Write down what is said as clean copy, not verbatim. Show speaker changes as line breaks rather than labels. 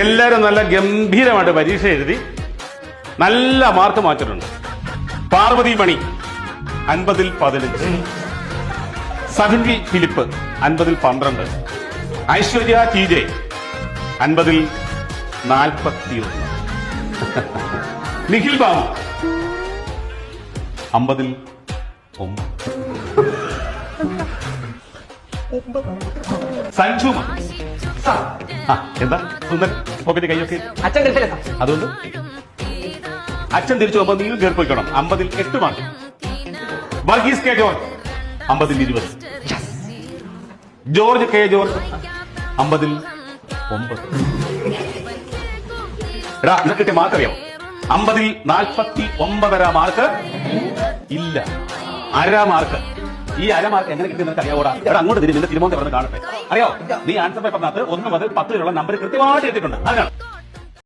എല്ലാരും നല്ല ഗംഭീരമായിട്ട് പരീക്ഷ എഴുതി നല്ല മാർക്ക് മാറ്റിട്ടുണ്ട്. പാർവതി മണി 50-ൽ 15, സഭിൻവി ഫിലിപ്പ് 50-ൽ 12, ഐശ്വര്യ TJ 50-ൽ 41, നിഖിൽ ബാബു 50-ൽ 9, സഞ്ജു എന്താ സുന്ദർ പോക്കറ്റ് കൈയൊക്കെ അതുകൊണ്ട് അച്ഛൻ തിരിച്ചു പോകുമ്പോൾ നിങ്ങൾ കയറിപ്പോയിക്കണം. 50-ൽ 8 മാർക്ക്. വർഗീസ് കെ ജോർജ് 50-ൽ 20, ജോർജ് കെ ജോർജ് 50-ൽ 9. എടാ ഇത് കിട്ടിയ മാർക്ക് അറിയാമോ? 50-ൽ 49.5 മാർക്ക് ഇല്ല. അര മാർക്ക്. ഈ അര മാർക്ക് എങ്ങനെ കിട്ടി നിനക്ക് അറിയാവോടാ? എടാ അങ്ങോട്ട് തിരി, നിന്റെ തിരുമോന്തെ പറഞ്ഞ് കാണട്ടെ. അറിയോ? നീ ആൻസർ പേപ്പറിനകത്ത് 1 മുതൽ 10 വരെയുള്ള നമ്പർ കൃത്യമായിട്ട് എത്തിയിട്ടുണ്ട്. അതിനാണ്